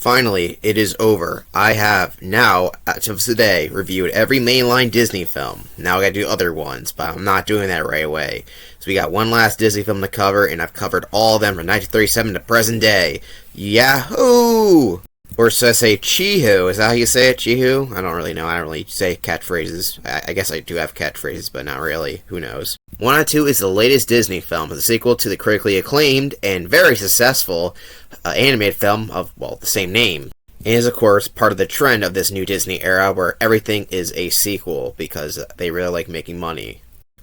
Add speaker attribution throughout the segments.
Speaker 1: Finally, it is over. I have now, as of today, reviewed every mainline Disney film. Now I gotta do other ones, but I'm not doing that right away. So we got one last Disney film to cover, and I've covered all of them from 1937 to present day. Yahoo! Or should I say Chee-hoo? Is that how you say it? Chee-hoo? I don't really know. I don't really say catchphrases. I guess I do have catchphrases, but not really. Who knows? Moana 2 is the latest Disney film, the sequel to the critically acclaimed and very successful animated film of, well, the same name. And is, of course, part of the trend of this new Disney era where everything is a sequel because they really like making money.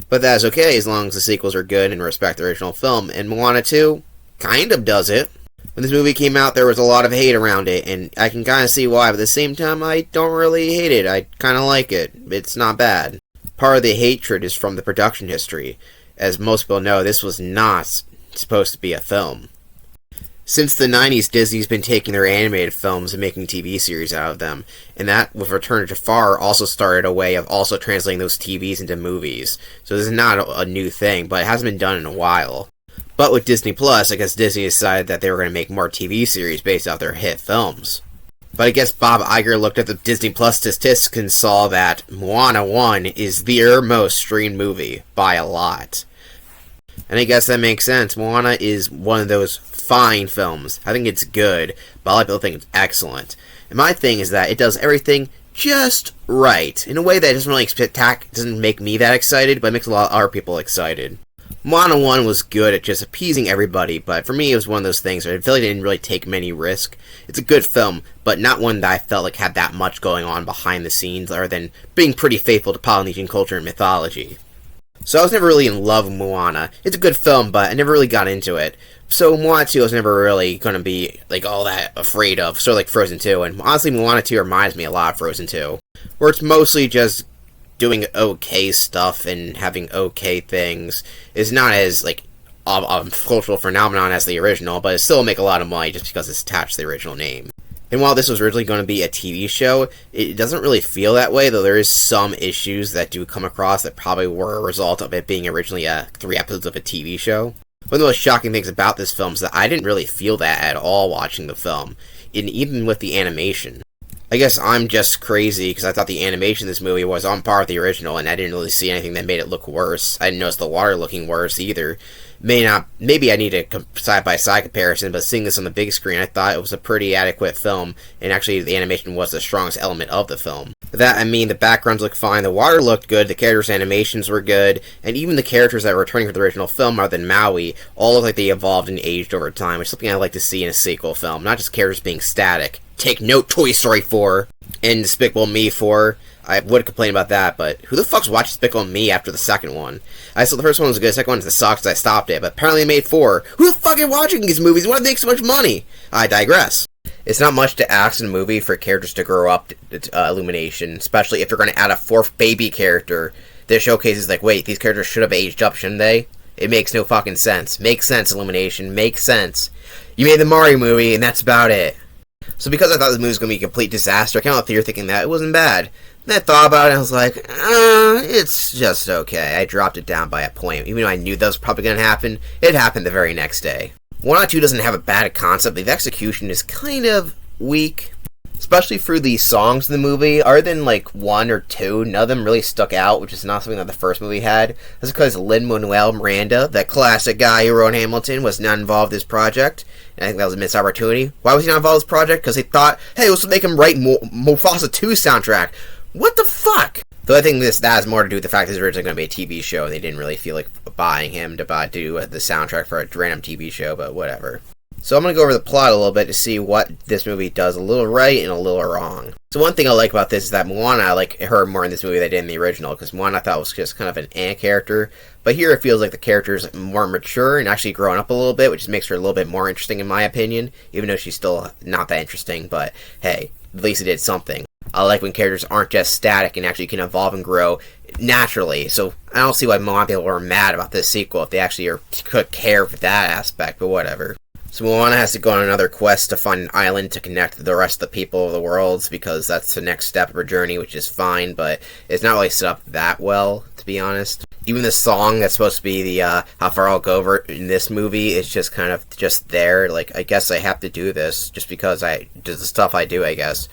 Speaker 1: But that is okay as long as the sequels are good and respect the original film, and Moana 2 kind of does it. When this movie came out, there was a lot of hate around it, and I can kind of see why, but at the same time, I don't really hate it. I kind of like it. It's not bad. Part of the hatred is from the production history. As most people know, this was not supposed to be a film. Since the 90s, Disney's been taking their animated films and making TV series out of them, and that, with Return to Jafar, also started a way of also translating those TVs into movies. So this is not a new thing, but it hasn't been done in a while. But with Disney Plus, I guess Disney decided that they were going to make more TV series based off their hit films. But I guess Bob Iger looked at the Disney Plus statistics and saw that Moana 1 is their most streamed movie by a lot. And I guess that makes sense. Moana is one of those fine films. I think it's good, but a lot of people think it's excellent. And my thing is that it does everything just right, in a way that doesn't make me that excited, but it makes a lot of other people excited. Moana 1 was good at just appeasing everybody, but for me it was one of those things where I feel like it didn't really take many risks. It's a good film, but not one that I felt like had that much going on behind the scenes, other than being pretty faithful to Polynesian culture and mythology. So I was never really in love with Moana. It's a good film, but I never really got into it. So Moana 2 I was never really going to be like all that afraid of, sort of like Frozen 2, and honestly Moana 2 reminds me a lot of Frozen 2, where it's mostly just doing okay stuff and having okay things. Is not as like a cultural phenomenon as the original, but it still make a lot of money just because it's attached to the original name. And while this was originally going to be a TV show, it doesn't really feel that way, though there is some issues that do come across that probably were a result of it being originally 3 episodes of a TV show. One of the most shocking things about this film is that I didn't really feel that at all watching the film, and even with the animation. I guess I'm just crazy because I thought the animation of this movie was on par with the original, and I didn't really see anything that made it look worse. I didn't notice the water looking worse either. Maybe I need a side-by-side comparison, but seeing this on the big screen, I thought it was a pretty adequate film, and actually the animation was the strongest element of the film. By that I mean the backgrounds looked fine, the water looked good, the characters' animations were good, and even the characters that were returning for the original film, other than Maui, all look like they evolved and aged over time, which is something I'd like to see in a sequel film, not just characters being static. Take note, Toy Story 4 and Despicable Me 4. I would complain about that, but who the fuck's watched Despicable Me after the second one? I saw the first one was good, the second one sucked because I stopped it, but apparently they made 4. Who the fuck is watching these movies? Why do they make so much money? I digress. It's not much to ask in a movie for characters to grow up to Illumination, especially if they're going to add a 4th baby character. This showcases like, wait, these characters should have aged up, shouldn't they? It makes no fucking sense. Makes sense, Illumination. Makes sense. You made the Mario movie, and that's about it. So because I thought this movie was going to be a complete disaster, I came out here thinking that it wasn't bad. Then I thought about it, and I was like, it's just okay. I dropped it down by a point. Even though I knew that was probably going to happen, it happened the very next day. Moana 2 doesn't have a bad concept, the execution is kind of weak. Especially through the songs in the movie, other than like 1 or 2, none of them really stuck out, which is not something that the first movie had. That's because Lin-Manuel Miranda, that classic guy who wrote Hamilton, was not involved in this project. And I think that was a missed opportunity. Why was he not involved in this project? Because they thought, hey, let's make him write Mufasa 2 soundtrack. What the fuck? Though I think that has more to do with the fact that it's originally going to be a TV show, and they didn't really feel like buying him to do the soundtrack for a random TV show, but whatever. So I'm going to go over the plot a little bit to see what this movie does a little right and a little wrong. So one thing I like about this is that Moana, I like her more in this movie than I did in the original, because Moana I thought was just kind of an character, but here it feels like the character's more mature and actually growing up a little bit, which makes her a little bit more interesting in my opinion, even though she's still not that interesting, but hey, at least it did something. I like when characters aren't just static and actually can evolve and grow naturally, so I don't see why Moana people are mad about this sequel if they actually could care for that aspect, but whatever. So Moana has to go on another quest to find an island to connect the rest of the people of the world, because that's the next step of her journey, which is fine, but it's not really set up that well, to be honest. Even the song that's supposed to be the How Far I'll Go over in this movie is just kind of just there. Like, I guess I have to do this just because I do the stuff I do, I guess.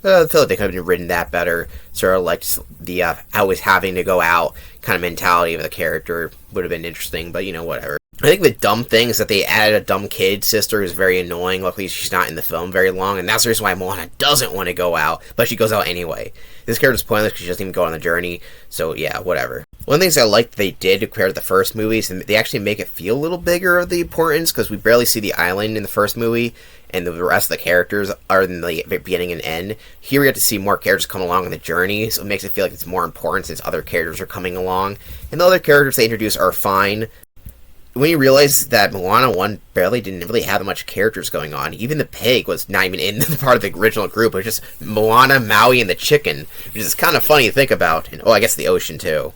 Speaker 1: I feel like they could have written that better. Sort of like the always having to go out kind of mentality of the character would have been interesting, but whatever. I think the dumb thing is that they added a dumb kid sister who's very annoying. Luckily, she's not in the film very long, and that's the reason why Moana doesn't want to go out, but she goes out anyway. This character's pointless because she doesn't even go on the journey, so yeah, whatever. One of the things I liked they did compared to the first movies, and they actually make it feel a little bigger of the importance, because we barely see the island in the first movie, and the rest of the characters are in the beginning and end. Here we get to see more characters come along on the journey, so it makes it feel like it's more important since other characters are coming along. And the other characters they introduce are fine. When you realize that Moana 1 barely didn't really have much characters going on, even the pig was not even in the part of the original group, it was just Moana, Maui, and the chicken, which is kind of funny to think about. And, I guess the ocean too.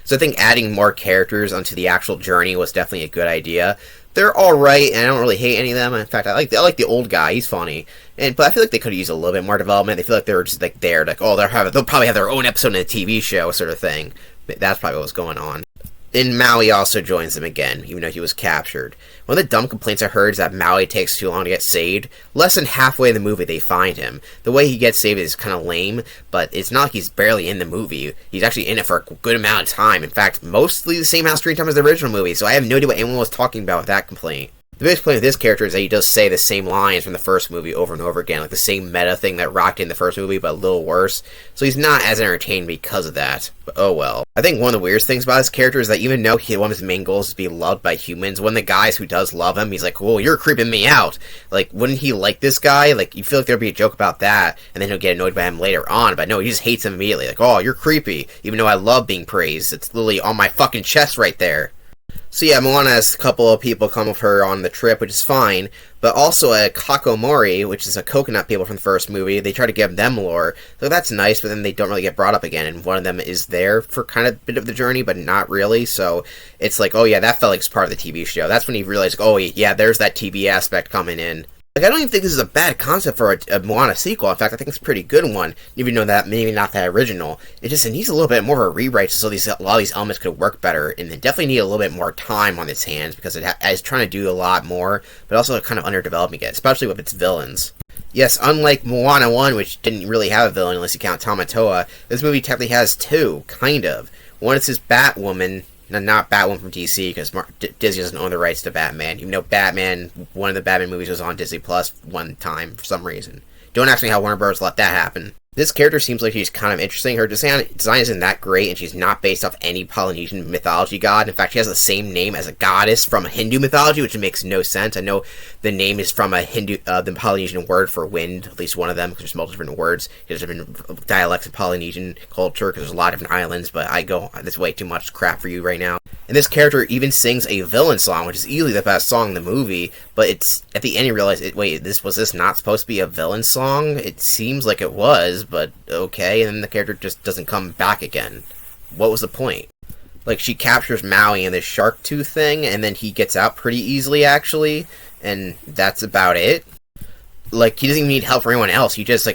Speaker 1: So I think adding more characters onto the actual journey was definitely a good idea. They're alright, and I don't really hate any of them. In fact, I like the old guy, he's funny. But I feel like they could have used a little bit more development. They feel like they were just there, like, they'll probably have their own episode in a TV show sort of thing. But that's probably what was going on. And Maui also joins them again, even though he was captured. One of the dumb complaints I heard is that Maui takes too long to get saved. Less than halfway in the movie, they find him. The way he gets saved is kind of lame, but it's not like he's barely in the movie. He's actually in it for a good amount of time. In fact, mostly the same amount of screen time as the original movie, so I have no idea what anyone was talking about with that complaint. The biggest point with this character is that he does say the same lines from the first movie over and over again, like the same meta thing that rocked in the first movie, but a little worse. So he's not as entertained because of that, but oh well. I think one of the weirdest things about his character is that even though one of his main goals is to be loved by humans, one of the guys who does love him, he's like, "Whoa, you're creeping me out." Like, wouldn't he like this guy? Like, you feel like there'd be a joke about that, and then he'll get annoyed by him later on, but no, he just hates him immediately. Like, "Oh, you're creepy," even though I love being praised. It's literally on my fucking chest right there. So yeah, Moana has a couple of people come with her on the trip, which is fine, but also a Kakomori, which is a coconut people from the first movie. They try to give them lore, so that's nice, but then they don't really get brought up again, and one of them is there for kind of a bit of the journey, but not really, so it's like, oh yeah, that felt like it's part of the TV show. That's when you realize, oh yeah, there's that TV aspect coming in. Like, I don't even think this is a bad concept for a Moana sequel. In fact, I think it's a pretty good one, even though that maybe not that original. It needs a little bit more of a rewrite so a lot of these elements could work better, and they definitely need a little bit more time on its hands because it's trying to do a lot more, but also kind of underdeveloping it, especially with its villains. Yes, unlike Moana 1, which didn't really have a villain unless you count Tamatoa, this movie technically has two, kind of. One is his Batwoman. Not Batwoman from DC, because Disney doesn't own the rights to Batman. Even though Batman, one of the Batman movies was on Disney Plus one time, for some reason. Don't ask me how Warner Bros. Let that happen. This character seems like she's kind of interesting. Her design isn't that great, and she's not based off any Polynesian mythology god. In fact, she has the same name as a goddess from a Hindu mythology, which makes no sense. I know the name is from the Polynesian word for wind, at least one of them, because there's multiple different words. There's different dialects of Polynesian culture, because there's a lot of different islands, but that's way too much crap for you right now. And this character even sings a villain song, which is easily the best song in the movie, but it's, at the end you realize, wait, was this not supposed to be a villain song? It seems like it was, but okay, and then the character just doesn't come back again. What was the point? Like, she captures Maui in this shark tooth thing, and then he gets out pretty easily, actually, and that's about it. Like, he doesn't even need help from anyone else. He just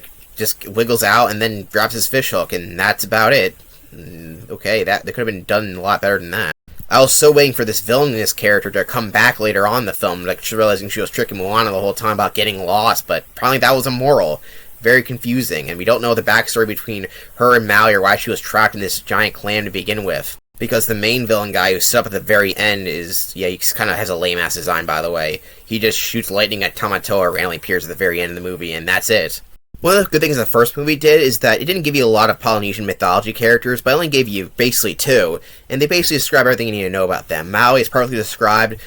Speaker 1: wiggles out and then drops his fishhook, and that's about it. Okay, that could have been done a lot better than that. I was so waiting for this villainous character to come back later on in the film, like, realizing she was tricking Moana the whole time about getting lost, but probably that was immoral. Very confusing, and we don't know the backstory between her and Maui or why she was trapped in this giant clam to begin with. Because the main villain guy who's set up at the very end he kind of has a lame-ass design, by the way. He just shoots lightning at Tamatoa randomly appears at the very end of the movie, and that's it. One of the good things the first movie did is that it didn't give you a lot of Polynesian mythology characters, but it only gave you basically two, and they basically describe everything you need to know about them. Maui is perfectly described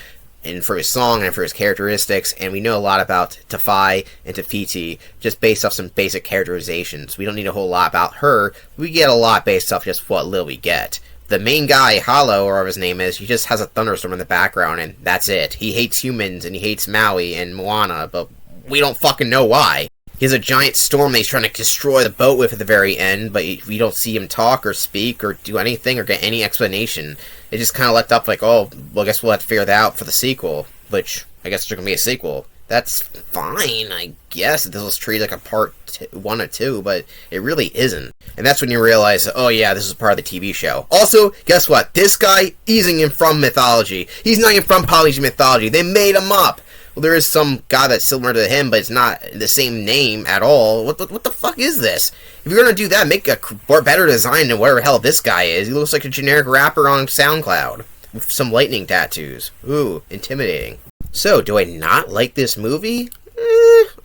Speaker 1: and for his song and for his characteristics, and we know a lot about Tafai and Tafiti just based off some basic characterizations. We don't need a whole lot about her. We get a lot based off just what little we get. The main guy, Halo, or whatever his name is, he just has a thunderstorm in the background, and that's it. He hates humans, and he hates Maui and Moana, but we don't fucking know why. He has a giant storm that he's trying to destroy the boat with at the very end, but we don't see him talk or speak or do anything or get any explanation. It just kind of left up like, oh, well, I guess we'll have to figure that out for the sequel, which I guess there's going to be a sequel. That's fine, I guess. This was treated like a part 1 or 2, but it really isn't. And that's when you realize, oh yeah, this is part of the TV show. Also, guess what? This guy isn't even from mythology. He's not even from Polynesian mythology. They made him up. Well, there is some guy that's similar to him, but it's not the same name at all. What the fuck is this? If you're gonna do that, make a better design than whatever the hell this guy is. He looks like a generic rapper on SoundCloud with some lightning tattoos. Ooh, intimidating. So, do I not like this movie?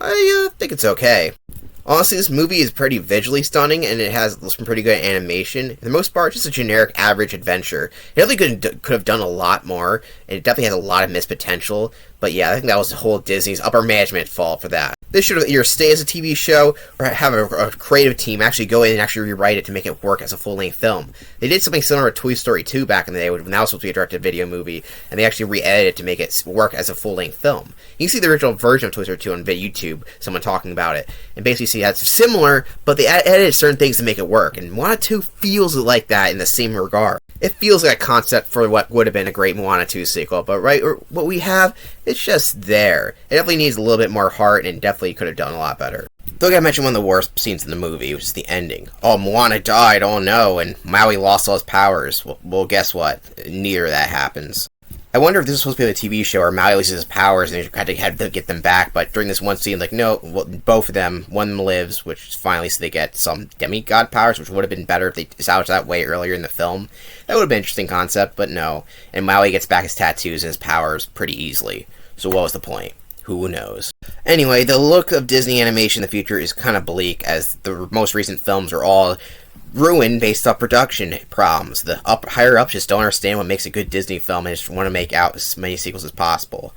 Speaker 1: I think it's okay. Honestly, this movie is pretty visually stunning, and it has some pretty good animation. For the most part, just a generic, average adventure. It definitely could have done a lot more, and it definitely has a lot of missed potential. But yeah, I think that was the whole Disney's upper management fault for that. This should either stay as a TV show, or have a creative team actually go in and actually rewrite it to make it work as a full-length film. They did something similar to Toy Story 2 back in the day, when that was supposed to be a directed-video movie, and they actually re-edited it to make it work as a full-length film. You can see the original version of Toy Story 2 on YouTube, someone talking about it, and basically see that's similar, but they edited certain things to make it work, and Moana 2 feels like that in the same regard. It feels like a concept for what would have been a great Moana 2 sequel, but what we have, it's just there. It definitely needs a little bit more heart, and definitely could have done a lot better. Though I gotta mention one of the worst scenes in the movie, which is the ending. Oh, Moana died, oh no, and Maui lost all his powers. Well, guess what? Neither of that happens. I wonder if this is supposed to be a TV show, or Maui loses his powers and they had to get them back, but during this one scene, like, no, well, both of them, one of them lives, which is finally so they get some demigod powers, which would have been better if they salvaged that way earlier in the film. That would have been an interesting concept, but no. And Maui gets back his tattoos and his powers pretty easily. So what was the point? Who knows? Anyway, the look of Disney animation in the future is kind of bleak, as the most recent films are all ruined based off production problems. The higher ups just don't understand what makes a good Disney film and just want to make out as many sequels as possible.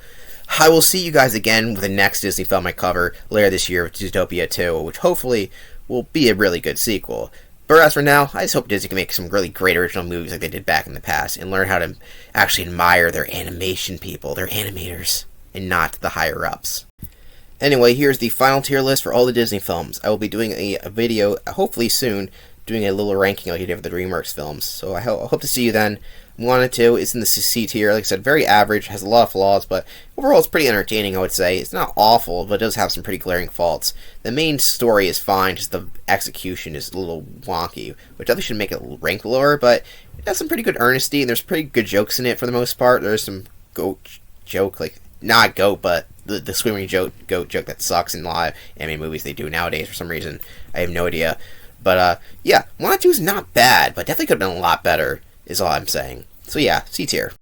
Speaker 1: I will see you guys again with the next Disney film I cover later this year with Zootopia 2, which hopefully will be a really good sequel. But as for now, I just hope Disney can make some really great original movies like they did back in the past and learn how to actually admire their animation people, their animators, and not the higher ups. Anyway, here's the final tier list for all the Disney films. I will be doing a video, hopefully soon, doing a little ranking like I did for the DreamWorks films. So I hope to see you then. Moana 2 is in the C tier. Like I said, very average, has a lot of flaws, but overall it's pretty entertaining, I would say. It's not awful, but it does have some pretty glaring faults. The main story is fine, just the execution is a little wonky, which I think should make it rank lower, but it has some pretty good earnesty, and there's pretty good jokes in it for the most part. There's some goat joke, like, not goat, but the swimming goat joke that sucks in live anime movies they do nowadays for some reason. I have no idea. But, yeah, Moana 2 is not bad, but definitely could have been a lot better, is all I'm saying. So yeah, C tier.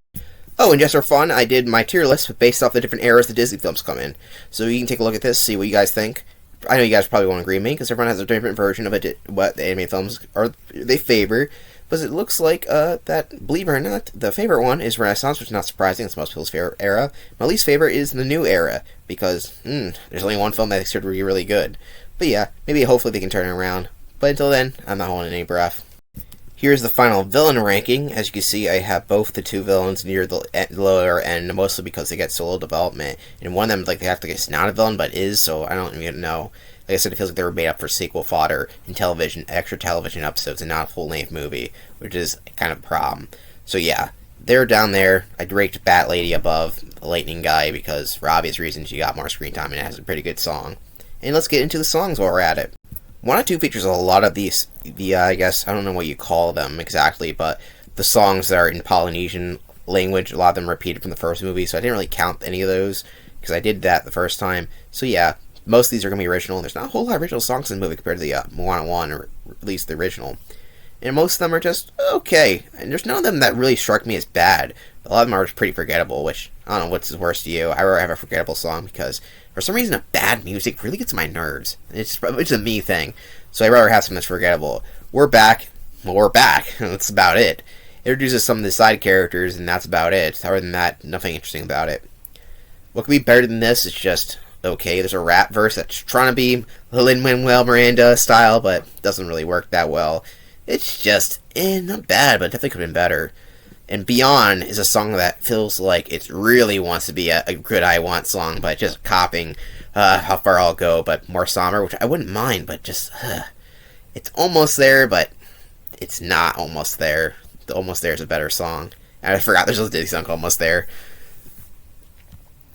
Speaker 1: Oh, and just for fun, I did my tier list based off the different eras the Disney films come in. So you can take a look at this, see what you guys think. I know you guys probably won't agree with me, because everyone has a different version of what the anime films they favor. But it looks like that, believe it or not, the favorite one is Renaissance, which is not surprising. It's most people's favorite era. My least favorite is the new era, because there's only one film that I think should be really good. But yeah, maybe hopefully they can turn it around. But until then, I'm not holding any breath. Here's the final villain ranking. As you can see, I have both the two villains near the lower end, mostly because they get so little development. And one of them, like, they have to get not a villain, but is, so I don't even know. Like I said, it feels like they were made up for sequel fodder in television, extra television episodes, and not a full-length movie, which is kind of a problem. So yeah, they're down there. I raked Bat Lady above the Lightning Guy because, for obvious reasons, she got more screen time and it has a pretty good song. And let's get into the songs while we're at it. Moana 2 features a lot of these, I guess, I don't know what you call them exactly, but the songs that are in Polynesian language, a lot of them repeated from the first movie, so I didn't really count any of those, because I did that the first time. So yeah, most of these are going to be original, and there's not a whole lot of original songs in the movie compared to the Moana 1, or at least the original. And most of them are just okay, and there's none of them that really struck me as bad. A lot of them are pretty forgettable, which, I don't know what's worse to you. I rather have a forgettable song, because for some reason, a bad music really gets on my nerves. It's a me thing. So I'd rather have something that's forgettable. We're back. Well, we're back. That's about it. It introduces some of the side characters, and that's about it. Other than that, nothing interesting about it. What could be better than this? It's just okay. There's a rap verse that's trying to be Lin-Manuel Miranda style, but doesn't really work that well. It's just, not bad, but definitely could have been better. And Beyond is a song that feels like it really wants to be a good I Want song, but just copying How Far I'll Go, but more somber, which I wouldn't mind, but just, it's almost there, but it's not almost there. The Almost There is a better song. And I forgot there's a Disney song called Almost There.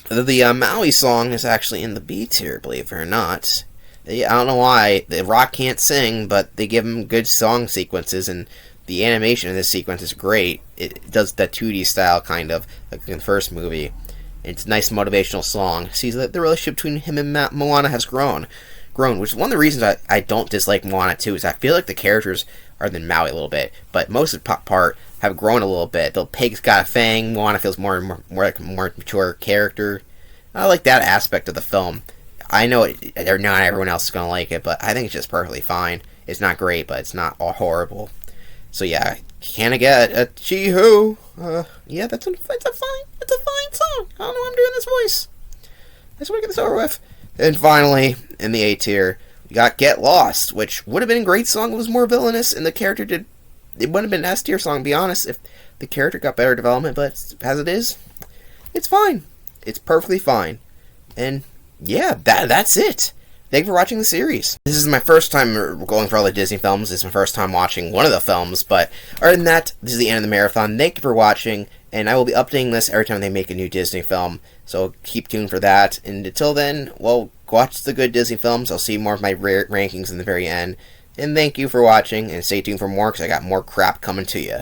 Speaker 1: The Maui song is actually in the B tier, believe it or not. I don't know why. The Rock can't sing, but they give him good song sequences, and the animation in this sequence is great. It does that 2D style, kind of, like in the first movie. It's a nice motivational song. It sees that the relationship between him and Moana has grown, which is one of the reasons I don't dislike Moana 2, is I feel like the characters are than Maui a little bit, but most of the part have grown a little bit. The pig's got a fang, Moana feels more like a more mature character. I like that aspect of the film. I know not everyone else is going to like it, but I think it's just perfectly fine. It's not great, but it's not all horrible. So yeah, can I get a chee-hoo? Yeah, it's a fine song. I don't know why I'm doing this voice. I just want to get this over with. And finally, in the A tier, we got Get Lost, which would have been a great song if it was more villainous, and the character did... It wouldn't have been an S tier song, to be honest, if the character got better development, but as it is, it's fine. It's perfectly fine. And yeah, that's it. Thank you for watching the series. This is my first time going for all the Disney films. It's my first time watching one of the films, but other than that, this is the end of the marathon. Thank you for watching, and I will be updating this every time they make a new Disney film, so keep tuned for that. And until then, well, watch the good Disney films. I'll see more of my rankings in the very end. And thank you for watching, and stay tuned for more, because I got more crap coming to you.